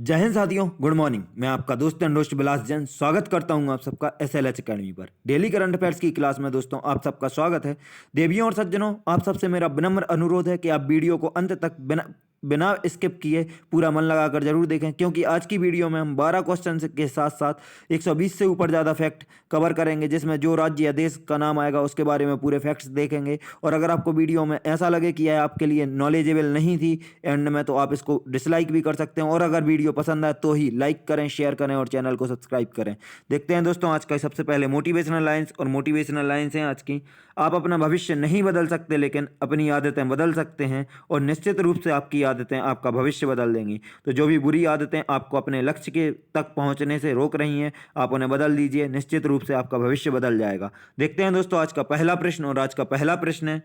जय हिंद साथियों, good morning. मैं आपका दोस्त एंड दोस्त बिलास जैन स्वागत करता हूं आप सबका SLH अकेडमी पर। डेली करंट अफेयर्स की क्लास में दोस्तों आप सबका स्वागत है। देवियों और सज्जनों, आप सबसे मेरा विनम्र अनुरोध है कि आप वीडियो को अंत तक बिना बिना स्किप किए पूरा मन लगाकर जरूर देखें, क्योंकि आज की वीडियो में हम 12 क्वेश्चन के साथ साथ 120 से ऊपर ज़्यादा फैक्ट कवर करेंगे, जिसमें जो राज्य या देश का नाम आएगा उसके बारे में पूरे फैक्ट्स देखेंगे। और अगर आपको वीडियो में ऐसा लगे कि यह आपके लिए नॉलेजेबल नहीं थी एंड में, तो आप इसको डिसलाइक भी कर सकते हैं। और अगर वीडियो पसंद आए तो ही लाइक करें, शेयर करें और चैनल को सब्सक्राइब करें। देखते हैं दोस्तों आज का सबसे पहले मोटिवेशनल लाइन्स। और मोटिवेशनल लाइन्स हैं आज की: आप अपना भविष्य नहीं बदल सकते, लेकिन अपनी आदतें बदल सकते हैं, और निश्चित रूप से आपकी आदतें आपका भविष्य बदल देंगी। तो जो भी बुरी आदतें आपको अपने लक्ष्य के तक पहुंचने से रोक रही हैं, आप उन्हें बदल दीजिए, निश्चित रूप से आपका भविष्य बदल जाएगा। देखते हैं दोस्तों आज का पहला प्रश्न। और आज का पहला प्रश्न है: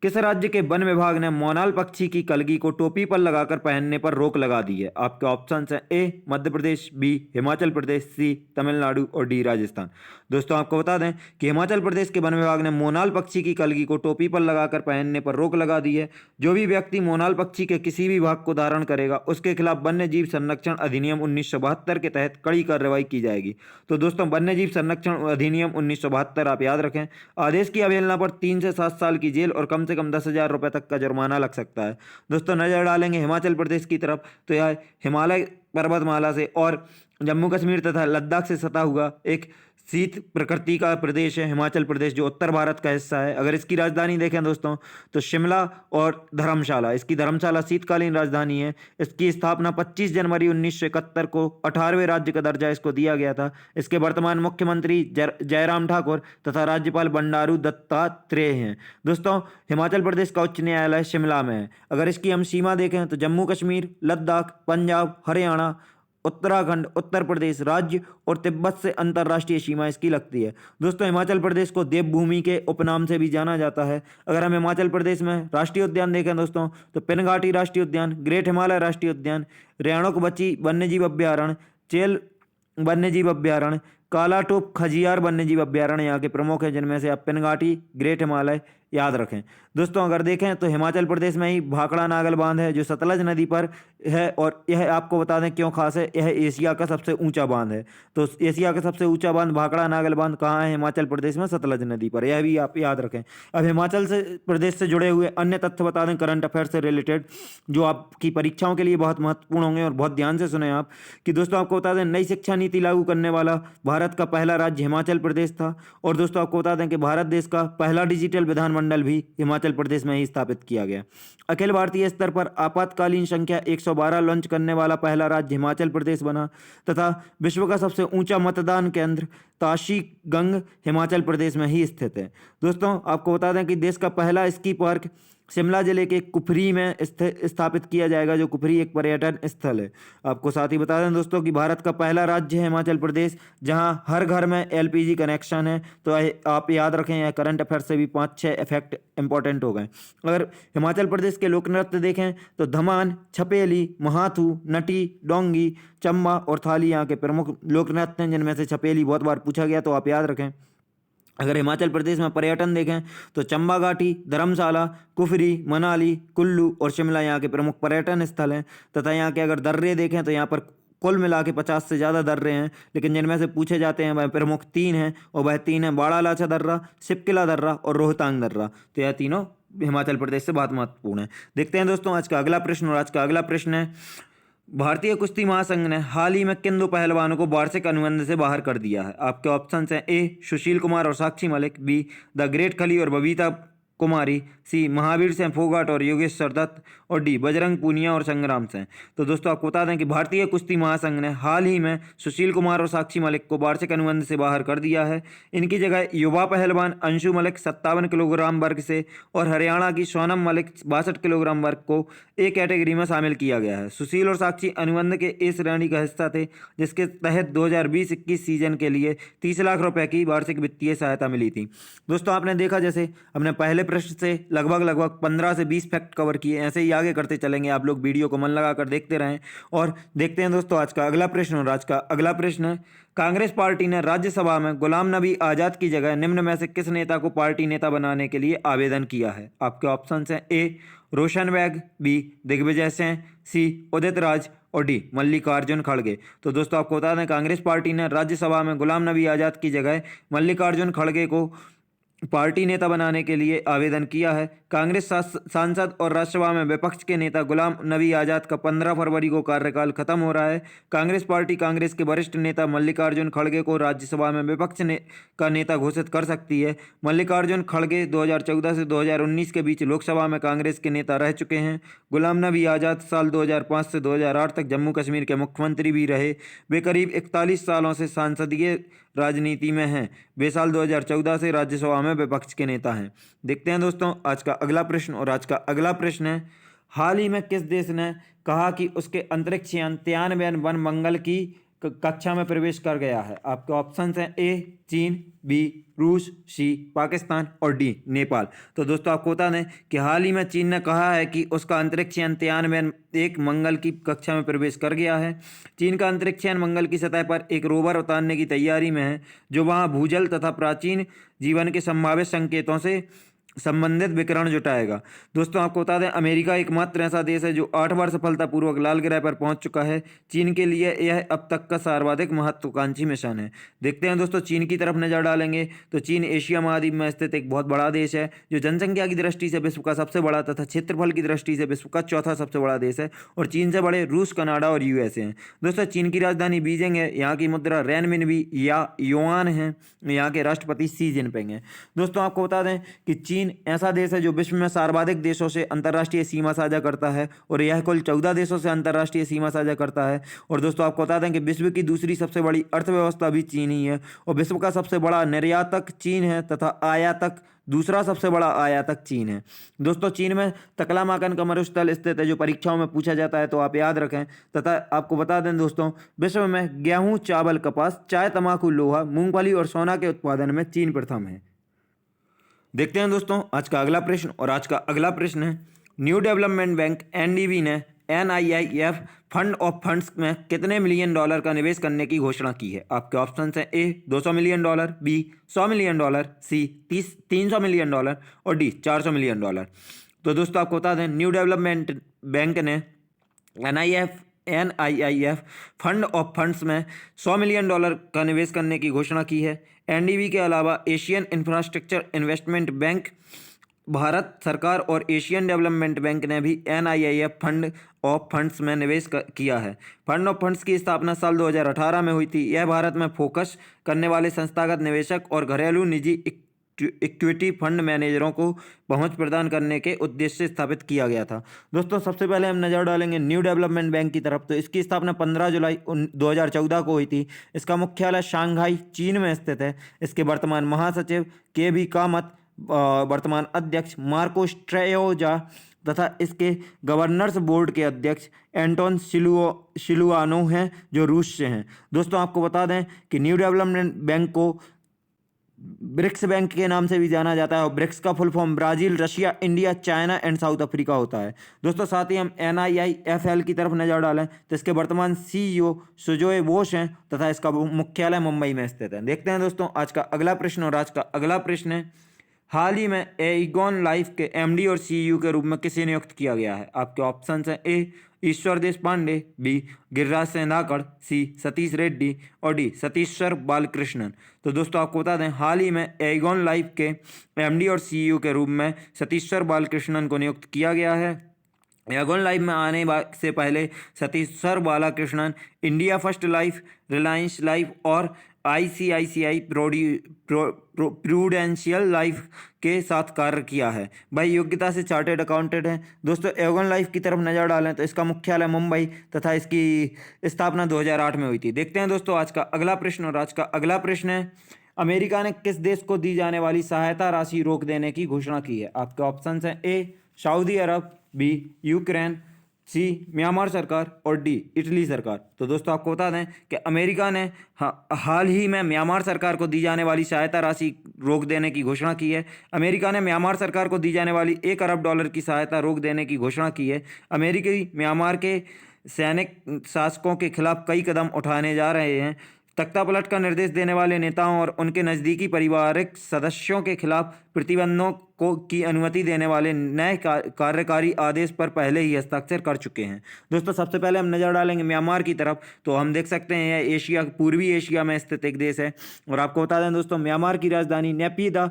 किस राज्य के वन विभाग ने मोनाल पक्षी की कलगी को टोपी पर लगाकर पहनने पर रोक लगा दी है? आपके ऑप्शंस हैं: ए मध्य प्रदेश, बी हिमाचल प्रदेश, सी तमिलनाडु और डी राजस्थान। दोस्तों आपको बता दें कि हिमाचल प्रदेश के वन विभाग ने मोनाल पक्षी की कलगी को टोपी पर लगाकर पहनने पर रोक लगा दी है। जो भी व्यक्ति मोनाल पक्षी के किसी भी भाग को धारण करेगा उसके खिलाफ वन्य जीव संरक्षण अधिनियम 1972 के तहत कड़ी कार्रवाई की जाएगी। तो दोस्तों वन्य जीव संरक्षण अधिनियम 1972 आप याद रखें। आदेश की अवहेलना पर 3 से 7 साल की जेल और कम से कम 10,000 रुपए तक का जुर्माना लग सकता है। दोस्तों नजर डालेंगे हिमाचल प्रदेश की तरफ, तो यह हिमालय पर्वतमाला से और जम्मू कश्मीर तथा लद्दाख से सटा हुआ एक शीत प्रकृति का प्रदेश है हिमाचल प्रदेश, जो उत्तर भारत का हिस्सा है। अगर इसकी राजधानी देखें दोस्तों तो शिमला और धर्मशाला, इसकी धर्मशाला शीतकालीन राजधानी है। इसकी स्थापना 25 जनवरी 1971 को 18वें राज्य का दर्जा इसको दिया गया था। इसके वर्तमान मुख्यमंत्री जयराम ठाकुर तथा राज्यपाल बंडारू दत्तात्रेय हैं। दोस्तों हिमाचल प्रदेश का उच्च न्यायालय शिमला में है। अगर इसकी हम सीमा देखें तो जम्मू कश्मीर, लद्दाख, पंजाब, हरियाणा, उत्तराखंड, उत्तर प्रदेश राज्य और तिब्बत से अंतर्राष्ट्रीय सीमा इसकी लगती है। दोस्तों हिमाचल प्रदेश को देवभूमि के उपनाम से भी जाना जाता है। अगर हम हिमाचल प्रदेश में राष्ट्रीय उद्यान देखें दोस्तों तो पिनघाटी राष्ट्रीय उद्यान, ग्रेट हिमालय राष्ट्रीय उद्यान, रेणुक बची वन्यजीव अभ्यारण्य, चेल वन्यजीव अभ्यारण्य, कालाटोप खजियार वन्यजीव अभ्यारण्य यहाँ के प्रमुख हैं, जिनमें से आप पिनघाटी, ग्रेट हिमालय याद रखें। दोस्तों अगर देखें तो हिमाचल प्रदेश में ही भाखड़ा नागल बांध है जो सतलज नदी पर है, और यह आपको बता दें क्यों खास है, यह एशिया का सबसे ऊंचा बांध है। तो एशिया का सबसे ऊंचा बांध भाखड़ा नागल बांध कहाँ है? हिमाचल प्रदेश में, सतलज नदी पर। यह भी आप याद रखें। अब हिमाचल से प्रदेश से जुड़े हुए अन्य तथ्य बता दें करंट अफेयर से रिलेटेड, जो आपकी परीक्षाओं के लिए बहुत महत्वपूर्ण होंगे, और बहुत ध्यान से सुने आप। कि दोस्तों आपको बता दें नई शिक्षा नीति लागू करने वाला भारत का पहला राज्य हिमाचल प्रदेश था। और दोस्तों आपको बता दें कि भारत देश का पहला डिजिटल विधानमंडल भी हिमाचल प्रदेश में ही स्थापित किया गया। अखिल भारतीय स्तर पर आपातकालीन संख्या 112 लॉन्च करने वाला पहला राज्य हिमाचल प्रदेश बना। तथा विश्व का सबसे ऊंचा मतदान केंद्र ताशी गंग हिमाचल प्रदेश में ही स्थित है। दोस्तों आपको बता दें कि देश का पहला स्की पार्क शिमला जिले के कुफरी में स्थापित किया जाएगा, जो कुफरी एक पर्यटन स्थल है। आपको साथ ही बता दें दोस्तों कि भारत का पहला राज्य है हिमाचल प्रदेश, जहां हर घर में LPG कनेक्शन है। तो आप याद रखें, यह करंट अफेयर से भी 5-6 इफेक्ट इंपॉर्टेंट हो गए। अगर हिमाचल प्रदेश के लोक नृत्य देखें तो धमान, छपेली, महाथू, नटी, डोंगी, चंबा और थाली यहाँ के प्रमुख लोक नृत्य हैं, जिनमें से छपेली बहुत बार पूछा गया, तो आप याद रखें। अगर हिमाचल प्रदेश में पर्यटन देखें तो चंबा घाटी, धर्मशाला, कुफरी, मनाली, कुल्लू और शिमला यहाँ के प्रमुख पर्यटन स्थल हैं। तथा यहाँ के अगर दर्रे देखें तो यहाँ पर कुल मिला के 50 से ज़्यादा दर्रे हैं, लेकिन जिनमें से पूछे जाते हैं वह प्रमुख 3 हैं, और वह 3 हैं बाड़ा लाचा दर्रा, सिपकिला दर्रा और रोहतांग दर्रा। तो यह तीनों हिमाचल प्रदेश से बहुत महत्वपूर्ण है। देखते हैं दोस्तों आज का अगला प्रश्न। और आज का अगला प्रश्न है: भारतीय कुश्ती महासंघ ने हाल ही में किन 2 पहलवानों को वार्षिक अनुबंध से बाहर कर दिया है? आपके ऑप्शंस हैं: ए सुशील कुमार और Sakshi Malik, be the great खली और बबीता कुमारी, सी महावीर सिंह फोगाट और योगेश्वर दत्त, और डी बजरंग पूनिया और संग्राम सिंह। तो दोस्तों आपको बता दें कि भारतीय कुश्ती महासंघ ने हाल ही में सुशील कुमार और साक्षी मलिक को वार्षिक अनुबंध से बाहर कर दिया है। इनकी जगह युवा पहलवान अंशु मलिक 57 किलोग्राम वर्ग से और हरियाणा की सोनम मलिक 62 किलोग्राम वर्ग को ए कैटेगरी में शामिल किया गया है। सुशील और साक्षी अनुबंध के इस श्रेणी का हिस्सा थे, जिसके तहत 2020-21 सीजन के लिए 30 लाख रुपए की वार्षिक वित्तीय सहायता मिली थी। दोस्तों आपने देखा, जैसे हमने पहले प्रश्न से लगभग 15 से 20 फैक्ट कवर किए, ऐसे ही आगे करते चलेंगे। आप लोग वीडियो को मन लगाकर देखते रहें। और देखते हैं दोस्तों आज का अगला प्रश्न। और आज का अगला प्रश्न है: कांग्रेस पार्टी ने राज्यसभा में गुलाम नबी आजाद की जगह निम्न में से किस नेता को पार्टी नेता बनाने के लिए आवेदन किया है? आपके ऑप्शंस हैं: ए रोशन बेग, बी दिग्विजय सिंह, सी उदित राज और डी मल्लिकार्जुन खड़गे। तो दोस्तों आपको बता दें कांग्रेस पार्टी ने राज्यसभा में गुलाम नबी आज़ाद की जगह मल्लिकार्जुन खड़गे को पार्टी नेता बनाने के लिए आवेदन किया है। कांग्रेस सांसद और राज्यसभा में विपक्ष के नेता गुलाम नबी आज़ाद का 15 फरवरी को कार्यकाल खत्म हो रहा है। कांग्रेस पार्टी कांग्रेस के वरिष्ठ नेता मल्लिकार्जुन खड़गे को राज्यसभा में का नेता घोषित कर सकती है। मल्लिकार्जुन खड़गे 2014 से 2019 के बीच लोकसभा में कांग्रेस के नेता रह चुके हैं। गुलाम नबी आज़ाद साल 2005 से 2008 तक जम्मू कश्मीर के मुख्यमंत्री भी रहे। वे करीब 41 सालों से सांसदीय राजनीति में हैं। वे साल 2014 से राज्यसभा में विपक्ष के नेता हैं। देखते हैं दोस्तों आज का अगला प्रश्न, और आज का अगला प्रश्न है, हाल ही में किस देश ने कहा कि उसके अंतरिक्ष यान तियानवे वन मंगल की कक्षा में प्रवेश कर गया है? आपके ऑप्शन हैं ए चीन, बी रूस, सी पाकिस्तान और डी नेपाल। तो दोस्तों आपको बता दें कि हाल ही में चीन ने कहा है कि उसका अंतरिक्ष यान तियानवे एक मंगल की कक्षा में प्रवेश कर गया है। चीन का अंतरिक्ष यान मंगल की सतह पर एक रोवर उतारने की तैयारी में है, जो वहां भूजल तथा प्राचीन जीवन के संभावित संकेतों से संबंधित विकिरण जुटाएगा। दोस्तों आपको बता दें अमेरिका एकमात्र ऐसा देश है जो 8 बार सफलतापूर्वक लाल ग्रह पर पहुंच चुका है। चीन के लिए यह अब तक का सर्वाधिक महत्वाकांक्षी मिशन है। देखते हैं दोस्तों चीन की तरफ नजर डालेंगे तो चीन एशिया महाद्वीप में स्थित एक बहुत बड़ा देश है, जो जनसंख्या की दृष्टि से विश्व का सबसे बड़ा तथा क्षेत्रफल की दृष्टि से विश्व का चौथा सबसे बड़ा देश है। और चीन से बड़े रूस, कनाडा और यूएसए हैं। दोस्तों चीन की राजधानी बीजिंग है। यहाँ की मुद्रा रेनमिनबी या युआन है। यहाँ के राष्ट्रपति शी जिनपिंग हैं। दोस्तों आपको बता दें कि चीन ऐसा देश है जो विश्व में सर्वाधिक देशों से अंतर्राष्ट्रीय सीमा साझा करता है, और यह कुल 14 देशों से अंतर्राष्ट्रीय सीमा साझा करता है। और दोस्तों आपको बता दें कि विश्व की दूसरी सबसे बड़ी अर्थव्यवस्था भी चीन ही है, और विश्व का सबसे बड़ा निर्यातक चीन है तथा आयातक दूसरा सबसे बड़ा आयातक चीन है। दोस्तों चीन में तकलामाकन का मरुस्थल स्थित है, जो परीक्षाओं में पूछा जाता है, तो आप याद रखें। तथा आपको बता दें दोस्तों विश्व में गेहूं, चावल, कपास, चाय, तंबाकू, लोहा, मूंगफली और सोना के उत्पादन में चीन प्रथम है। देखते हैं दोस्तों आज का अगला प्रश्न, और आज का अगला प्रश्न है, न्यू डेवलपमेंट बैंक एनडीबी ने NIIF फंड ऑफ फंड्स में कितने मिलियन डॉलर का निवेश करने की घोषणा की है? आपके ऑप्शन हैं A 200 million dollar, B 100 million dollar, C 300 million dollar और डी 400 मिलियन डॉलर। तो दोस्तों आपको बता दें न्यू डेवलपमेंट बैंक ने NIIF फंड ऑफ फंड्स में 100 मिलियन डॉलर का निवेश करने की घोषणा की है। एनडीबी के अलावा Asian infrastructure investment bank, Bharat सरकार और एशियन डेवलपमेंट बैंक ने भी NIIF फंड ऑफ फंड्स में निवेश किया है। फंड ऑफ फंड्स की स्थापना साल 2018 में हुई थी। यह भारत में फोकस करने वाले संस्थागत निवेशक और घरेलू निजी इक्विटी फंड मैनेजरों को पहुंच प्रदान करने के उद्देश्य से स्थापित किया गया था। दोस्तों सबसे पहले हम नज़र डालेंगे न्यू डेवलपमेंट बैंक की तरफ। तो इसकी स्थापना 15 जुलाई 2014 को हुई थी। इसका मुख्यालय शंघाई चीन में स्थित है। इसके वर्तमान महासचिव KB कामत, वर्तमान अध्यक्ष मार्को स्ट्रेयोजा तथा इसके गवर्नर्स बोर्ड के अध्यक्ष एंटोन सिलुआनो हैं, जो रूस से हैं। दोस्तों आपको बता दें कि न्यू डेवलपमेंट बैंक को ब्रिक्स बैंक के नाम से भी जाना जाता है, और ब्रिक्स का full form Brazil, Russia, India, China and south Africa होता है। दोस्तों साथ ही हम NIIFL की तरफ नजर डालें तो इसके वर्तमान CEO सुजोए बोस हैं तथा इसका मुख्यालय मुंबई में स्थित है। देखते हैं दोस्तों आज का अगला प्रश्न, और आज का अगला प्रश्न है, हाल ही में एइगॉन लाइफ के MD और CEO के रूप में किसे नियुक्त किया गया है? आपके ऑप्शन हैं ए ईश्वर देश पांडे, बी गिरिराज सिंह नाकड़, सी सतीश रेड्डी और डी सतीश्वर बालकृष्णन। तो दोस्तों आपको बता दें हाल ही में एइगॉन लाइफ के MD और CEO के रूप में सतीश्वर बालकृष्णन को नियुक्त किया गया है। एइगॉन लाइफ में आने से पहले Satishwar Balakrishnan India first life, Reliance life और ICICI प्रूडेंशियल लाइफ के साथ कार्य किया है। भाई योग्यता से चार्टेड अकाउंटेंट है। दोस्तों एइगॉन लाइफ की तरफ नजर डालें तो इसका मुख्यालय मुंबई तथा इसकी स्थापना 2008 में हुई थी। देखते हैं दोस्तों आज का अगला प्रश्न, और आज का अगला प्रश्न है, अमेरिका ने किस देश को दी जाने वाली सहायता राशि रोक देने की घोषणा की है? आपके ऑप्शन हैं ए सऊदी अरब, बी यूक्रेन, सी म्यांमार सरकार और डी इटली सरकार। तो दोस्तों आपको बता दें कि अमेरिका ने हाल ही में म्यांमार सरकार को दी जाने वाली सहायता राशि रोक देने की घोषणा की है। अमेरिका ने म्यांमार सरकार को दी जाने वाली $1 अरब की सहायता रोक देने की घोषणा की है। अमेरिकी म्यांमार के सैनिक शासकों के खिलाफ कई कदम उठाने जा रहे हैं। तख्तापलट का निर्देश देने वाले नेताओं और उनके नज़दीकी पारिवारिक सदस्यों के खिलाफ प्रतिबंधों को की अनुमति देने वाले नए कार्यकारी आदेश पर पहले ही हस्ताक्षर कर चुके हैं। दोस्तों सबसे पहले हम नज़र डालेंगे म्यांमार की तरफ, तो हम देख सकते हैं यह एशिया, पूर्वी एशिया में स्थित एक देश है। और आपको बता दें दोस्तों, म्यांमार की राजधानी नेपिदा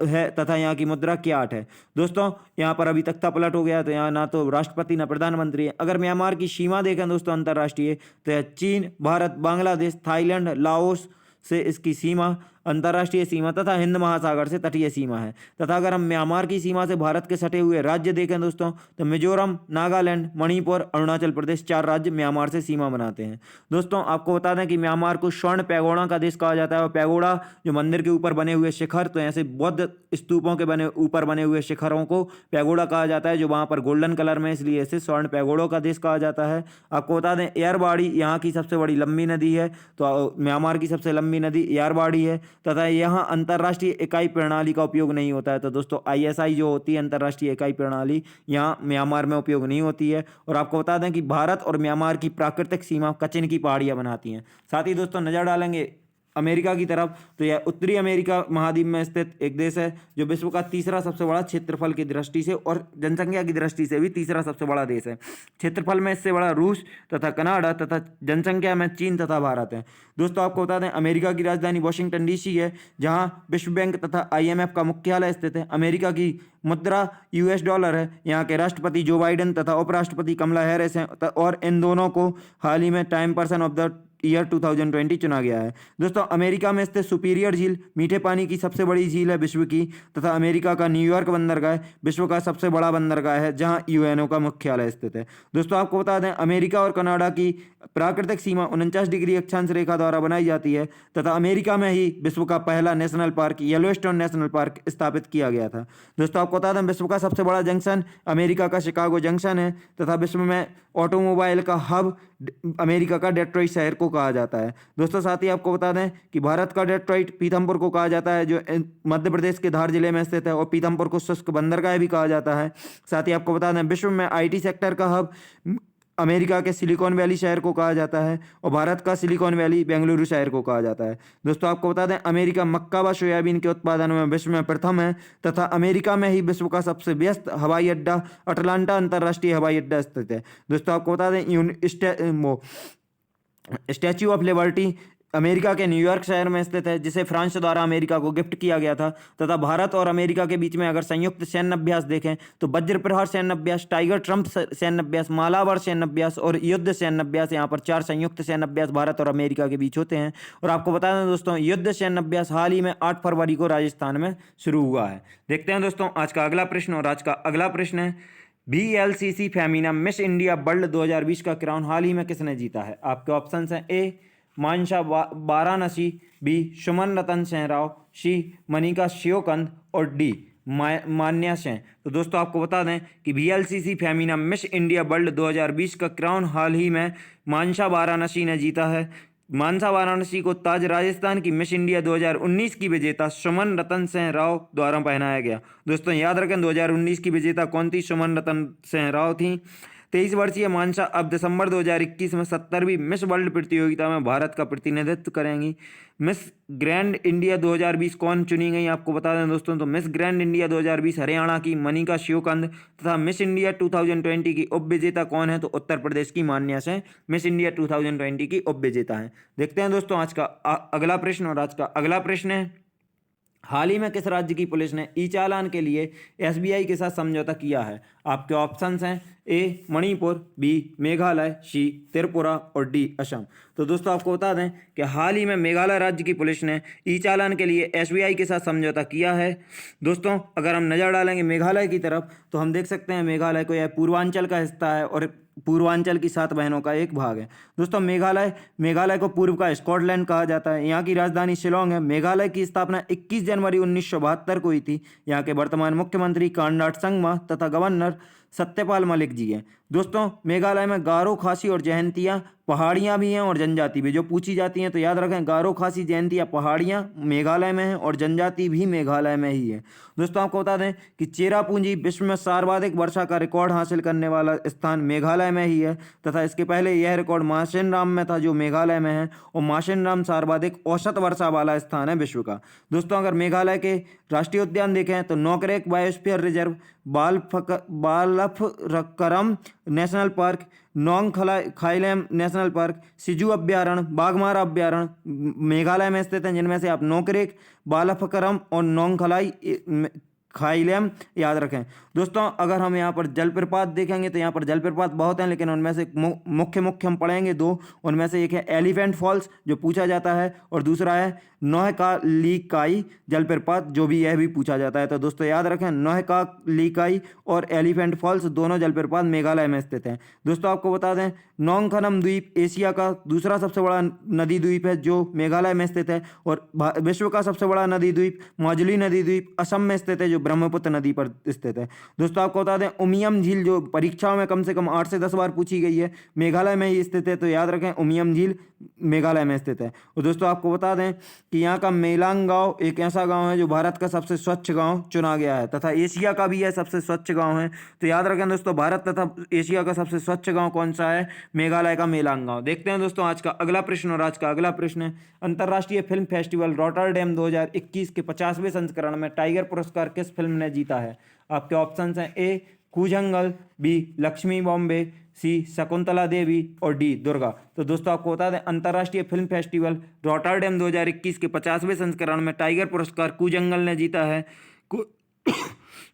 है तथा यहाँ की मुद्रा क्याट है। दोस्तों यहाँ पर अभी तख्ता पलट हो गया, तो यहाँ ना तो राष्ट्रपति ना प्रधानमंत्री है। अगर म्यांमार की सीमा देखें दोस्तों अंतर्राष्ट्रीय, तो यह चीन, भारत, बांग्लादेश, थाईलैंड, लाओस से इसकी सीमा, अंतर्राष्ट्रीय सीमा तथा हिंद महासागर से तटीय सीमा है। तथा अगर हम म्यांमार की सीमा से भारत के सटे हुए राज्य देखें दोस्तों, तो मिजोरम, नागालैंड, मणिपुर, अरुणाचल प्रदेश, 4 राज्य म्यांमार से सीमा बनाते हैं। दोस्तों आपको बता दें कि म्यांमार को स्वर्ण पैगोडा का देश कहा जाता है। और पैगोडा जो मंदिर के ऊपर बने हुए शिखर, तो ऐसे बौद्ध स्तूपों के ऊपर बने हुए शिखरों को पैगोडा कहा जाता है, जो वहाँ पर गोल्डन कलर में, इसलिए इसे स्वर्ण पैगोडों का देश कहा जाता है। आपको बता दें एयरबाड़ी यहाँ की सबसे बड़ी लंबी नदी है, तो म्यांमार की सबसे लंबी नदी एयरबाड़ी है। तथा यहाँ अंतर्राष्ट्रीय इकाई प्रणाली का उपयोग नहीं होता है। तो दोस्तों ISI जो होती है अंतर्राष्ट्रीय इकाई प्रणाली, यहाँ म्यांमार में उपयोग नहीं होती है। और आपको बता दें कि भारत और म्यांमार की प्राकृतिक सीमा कचिन की पहाड़ियाँ बनाती हैं। साथ ही दोस्तों नज़र डालेंगे अमेरिका की तरफ, तो यह उत्तरी अमेरिका महाद्वीप में स्थित एक देश है, जो विश्व का तीसरा सबसे बड़ा क्षेत्रफल की दृष्टि से और जनसंख्या की दृष्टि से भी तीसरा सबसे बड़ा देश है। क्षेत्रफल में इससे बड़ा रूस तथा कनाडा तथा जनसंख्या में चीन तथा भारत है। दोस्तों आपको बता दें अमेरिका की राजधानी वाशिंगटन DC है, जहाँ विश्व बैंक तथा IMF का मुख्यालय स्थित है। अमेरिका की मुद्रा US डॉलर है। यहाँ के राष्ट्रपति जो बाइडेन तथा उपराष्ट्रपति कमला हैरिस हैं, और इन दोनों को हाल ही में time person of the year 2020 चुना गया है। दोस्तों अमेरिका में स्थित सुपीरियर झील मीठे पानी की सबसे बड़ी झील है विश्व की, तथा अमेरिका का न्यूयॉर्क बंदरगाह विश्व का सबसे बड़ा बंदरगाह है, जहां UNO का मुख्यालय स्थित है। दोस्तों आपको बता दें अमेरिका और कनाडा की प्राकृतिक सीमा 49 डिग्री अक्षांश रेखा द्वारा बनाई जाती है, तथा अमेरिका में ही विश्व का पहला national park Yellowstone national park स्थापित किया गया था। दोस्तों आपको बता दें विश्व का सबसे बड़ा जंक्शन अमेरिका का शिकागो जंक्शन है, तथा विश्व में ऑटोमोबाइल का हब अमेरिका का डेट्रॉइट शहर को कहा जाता है। दोस्तों साथ ही आपको बता दें कि भारत का डेट्रॉइट पीथमपुर को कहा जाता है, जो मध्य प्रदेश के धार जिले में स्थित है, और पीथमपुर को शुष्क बंदरगाह भी कहा जाता है। साथ ही आपको बता दें विश्व में IT सेक्टर का हब अमेरिका के सिलिकॉन वैली शहर को कहा जाता है, और भारत का सिलिकॉन वैली बेंगलुरु शहर को कहा जाता है। दोस्तों आपको बता दें अमेरिका मक्का व सोयाबीन के उत्पादन में विश्व में प्रथम है, तथा अमेरिका में ही विश्व का सबसे व्यस्त हवाई अड्डा अटलांटा अंतर्राष्ट्रीय हवाई अड्डा स्थित है। दोस्तों आपको बता दें स्टैच्यू ऑफ लिबर्टी अमेरिका के न्यूयॉर्क शहर में स्थित है, जिसे फ्रांस द्वारा अमेरिका को गिफ्ट किया गया था। तथा भारत और अमेरिका के बीच में अगर संयुक्त सैन्य अभ्यास देखें, तो वज्र प्रहार सैन्य अभ्यास, टाइगर ट्रंप सैन्य अभ्यास, मालाबार सैन्य अभ्यास और युद्ध सैन्य अभ्यास, यहाँ पर 4 संयुक्त सैन्य अभ्यास भारत और अमेरिका के बीच होते हैं। और आपको बता दें दोस्तों युद्ध सैन्य अभ्यास हाल ही में 8 फरवरी को राजस्थान में शुरू हुआ है। देखते हैं दोस्तों आज का अगला प्रश्न, और आज का अगला प्रश्न है VLCC Femina miss India world 2020 का क्राउन हाल ही में किसने जीता है? आपके ऑप्शन हैं A Mansa Varanasi, B Suman Ratan सेहराव, C Manika शिवकंद और D मान्या सेन। तो दोस्तों आपको बता दें कि VLCC Femina miss India world 2020 का क्राउन हाल ही में मानसा वाराणसी ने जीता है। मानसा वाराणसी को ताज राजस्थान की मिस इंडिया 2019 की विजेता सुमन रतन सिंह राव द्वारा पहनाया गया। दोस्तों याद रखें 2019 की विजेता कौन थी? सुमन रतन सिंह राव थी। 23 वर्षीय मानसा अब दिसंबर 2021 में 70वीं मिस वर्ल्ड प्रतियोगिता में भारत का प्रतिनिधित्व करेंगी। मिस ग्रैंड इंडिया 2020 कौन चुनी गई आपको बता दें दोस्तों, तो मिस ग्रैंड इंडिया 2020 हरियाणा की मनिका शिवकंद, तथा मिस इंडिया 2020 की उप विजेता कौन है? तो उत्तर प्रदेश की मान्या सेन मिस इंडिया 2020 की उप विजेता है। देखते हैं दोस्तों आज का अगला प्रश्न, और आज का अगला प्रश्न है हाल ही में किस राज्य की पुलिस ने ई चालान के लिए SBI के साथ समझौता किया है? आपके ऑप्शंस हैं A Manipur, B Meghalaya, C Tripura और D असम। तो दोस्तों आपको बता दें कि हाल ही में मेघालय राज्य की पुलिस ने ई चालान के लिए SBI के साथ समझौता किया है। दोस्तों अगर हम नज़र डालेंगे मेघालय की तरफ, तो हम देख सकते हैं मेघालय को यह पूर्वांचल का हिस्सा है और पूर्वांचल की 7 बहनों का एक भाग है। दोस्तों मेघालय को पूर्व का स्कॉटलैंड कहा जाता है। यहाँ की राजधानी शिलोंग है। मेघालय की स्थापना 21 जनवरी 1972 को हुई थी। यहाँ के वर्तमान मुख्यमंत्री कॉनराड संगमा तथा गवर्नर सत्यपाल मलिक जी हैं। दोस्तों मेघालय में गारो, खासी और जयंतिया पहाड़ियाँ भी हैं और जनजाति भी जो पूछी जाती हैं, तो याद रखें गारो, खासी, जयंतिया पहाड़ियाँ मेघालय में हैं और जनजाति भी मेघालय में ही है। दोस्तों आपको बता दें कि चेरापूंजी विश्व में सर्वाधिक वर्षा का रिकॉर्ड हासिल करने वाला स्थान मेघालय में ही है तथा इसके पहले यह रिकॉर्ड माशिनराम में था जो मेघालय में है, और माशिनराम सर्वाधिक औसत वर्षा वाला स्थान है विश्व का। दोस्तों अगर मेघालय के राष्ट्रीय उद्यान देखें तो Nokrek biosphere reserve, Balphakram national park, Nongkhyllem national park, Siju अभ्यारण्य, बाघमारा अभ्यारण्य मेघालय में स्थित हैं, जिनमें से आप नोकरेक, बालफकरम और नोंग खाइलैम याद रखें। दोस्तों अगर हम यहाँ पर जलप्रपात देखेंगे तो यहाँ पर जलप्रपात बहुत हैं, लेकिन उनमें से मुख्य हम पढ़ेंगे दो। उनमें से एक है एलिफेंट फॉल्स जो पूछा जाता है, और दूसरा है नोहकालीकाई जलप्रपात जो भी यह भी पूछा जाता है। तो दोस्तों याद रखें नोहकालीकाई और एलिफेंट फॉल्स दोनों जलप्रपात मेघालय में स्थित हैं। दोस्तों आपको बता दें नोंगखनम द्वीप एशिया का दूसरा सबसे बड़ा नदी द्वीप है जो मेघालय में स्थित है, और विश्व का सबसे बड़ा नदी द्वीप माजुली नदी द्वीप असम में स्थित है जो ब्रह्मपुत्र नदी पर स्थित है। दोस्तों आपको बता दें उमियम झील जो परीक्षाओं में कम से कम 8 से 10 बार पूछी गई है, मेघालय में ही स्थित है, तो याद रखें उमियम झील मेघालय में स्थित है। और दोस्तों आपको बता दें कि यहाँ का मेलांग गांव एक ऐसा गांव है जो भारत का सबसे स्वच्छ गांव चुना गया है तथा एशिया का भी यह सबसे स्वच्छ गांव है। तो याद रखें दोस्तों भारत तथा एशिया का सबसे स्वच्छ गांव कौन सा है? मेघालय का मेलांग गांव। देखते हैं दोस्तों आज का अगला प्रश्न, और आज का अगला प्रश्न है अंतर्राष्ट्रीय फिल्म फेस्टिवल रॉटरडैम 2021 के 50वें संस्करण में टाइगर पुरस्कार किस फिल्म ने जीता है? आपके ऑप्शन हैं ए कूजंगल, बी लक्ष्मी बॉम्बे, सी शकुंतला देवी और डी दुर्गा। तो दोस्तों आपको बता दें अंतर्राष्ट्रीय फिल्म फेस्टिवल रॉटरडैम 2021 के 50वें संस्करण में टाइगर पुरस्कार कूजंगल ने जीता है।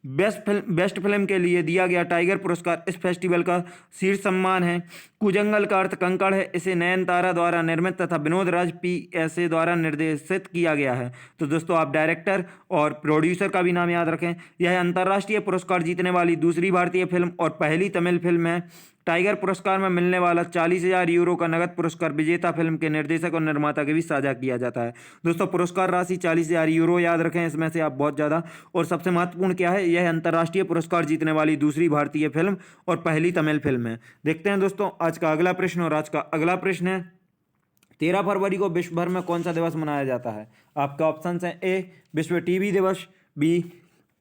बेस्ट फिल्म के लिए दिया गया टाइगर पुरस्कार इस फेस्टिवल का शीर्ष सम्मान है। कूजंगल का अर्थ कंकड़ है। इसे नयनतारा द्वारा निर्मित तथा विनोद राज PSA द्वारा निर्देशित किया गया है। तो दोस्तों आप डायरेक्टर और प्रोड्यूसर का भी नाम याद रखें। यह अंतर्राष्ट्रीय पुरस्कार जीतने वाली दूसरी भारतीय फिल्म और पहली तमिल फिल्म है। टाइगर पुरस्कार में मिलने वाला 40,000 यूरो का नगद पुरस्कार विजेता फिल्म के निर्देशक और निर्माता के बीच साझा किया जाता है। दोस्तों पुरस्कार राशि 40,000 यूरो याद रखें, इसमें से आप बहुत ज़्यादा। और सबसे महत्वपूर्ण क्या है, यह अंतर्राष्ट्रीय पुरस्कार जीतने वाली दूसरी भारतीय फिल्म और पहली तमिल फिल्म है। देखते हैं दोस्तों आज का अगला प्रश्न, और आज का अगला प्रश्न है 13 फरवरी को विश्व भर में कौन सा दिवस मनाया जाता है? आपके ऑप्शन हैं ए विश्व टीबी दिवस, बी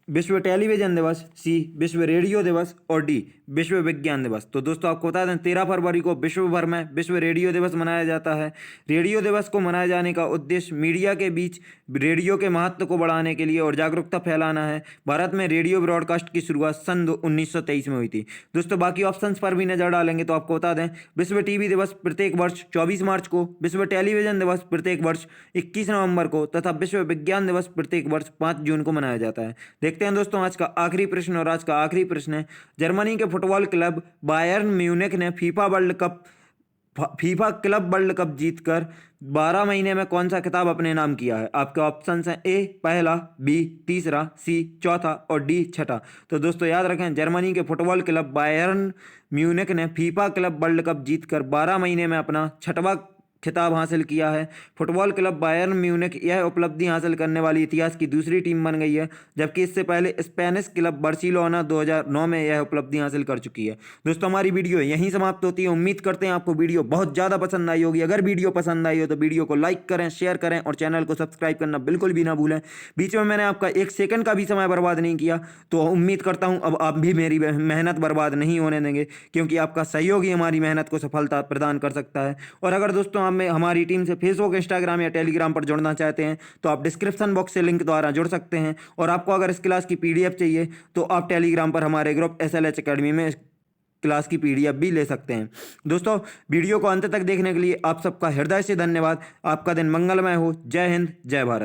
विश्व टेलीविजन दिवस, सी विश्व रेडियो दिवस और डी विश्व विज्ञान दिवस। तो दोस्तों आपको बता दें 13 फरवरी को विश्व भर में विश्व रेडियो दिवस मनाया जाता है। रेडियो दिवस को मनाए जाने का उद्देश्य मीडिया के बीच रेडियो के महत्व को बढ़ाने के लिए और जागरूकता फैलाना है। भारत में रेडियो ब्रॉडकास्ट की शुरुआत सन 1923 में हुई थी। दोस्तों बाकी ऑप्शंस पर भी नजर डालेंगे तो आपको बता दें विश्व टीवी दिवस प्रत्येक वर्ष 24 मार्च को, विश्व टेलीविजन दिवस प्रत्येक वर्ष 21 नवंबर को तथा विश्व विज्ञान दिवस प्रत्येक वर्ष 5 जून को मनाया जाता है। देखते हैं दोस्तों आज का आखिरी प्रश्न, और आज का आखिरी प्रश्न है जर्मनी के फुटबॉल क्लब बायर्न म्यूनिख ने फीफा क्लब वर्ल्ड कप जीतकर 12 महीने में कौन सा खिताब अपने नाम किया है? आपके ऑप्शंस हैं ए पहला, बी तीसरा, सी चौथा और डी छठा। तो दोस्तों याद रखें जर्मनी के फुटबॉल क्लब बायर्न म्यूनिख ने फीफा क्लब वर्ल्ड कप जीतकर 12 महीने में अपना छठवां खिताब हासिल किया है। फुटबॉल क्लब बायर्न म्यूनिख यह उपलब्धि हासिल करने वाली इतिहास की दूसरी टीम बन गई है, जबकि इससे पहले स्पेनिश क्लब बार्सिलोना 2009 में यह उपलब्धि हासिल कर चुकी है। दोस्तों हमारी वीडियो यहीं समाप्त होती है। उम्मीद करते हैं आपको वीडियो बहुत ज़्यादा पसंद आई होगी। अगर वीडियो पसंद आई हो तो वीडियो को लाइक करें, शेयर करें और चैनल को सब्सक्राइब करना बिल्कुल भी ना भूलें। बीच में मैंने आपका 1 सेकंड का भी समय बर्बाद नहीं किया, तो उम्मीद करता हूँ अब आप भी मेरी मेहनत बर्बाद नहीं होने देंगे, क्योंकि आपका सहयोग ही हमारी मेहनत को सफलता प्रदान कर सकता है। और अगर दोस्तों आप हमारी टीम से फेसबुक, इंस्टाग्राम या टेलीग्राम पर जुड़ना चाहते हैं तो आप डिस्क्रिप्शन बॉक्स से लिंक द्वारा जुड़ सकते हैं। और आपको अगर इस क्लास की PDF चाहिए तो आप टेलीग्राम पर हमारे ग्रुप SLH अकेडमी में क्लास की PDF भी ले सकते हैं। दोस्तों वीडियो को अंत तक देखने के लिए आप सबका हृदय से धन्यवाद। आपका दिन मंगलमय हो। जय हिंद, जय भारत।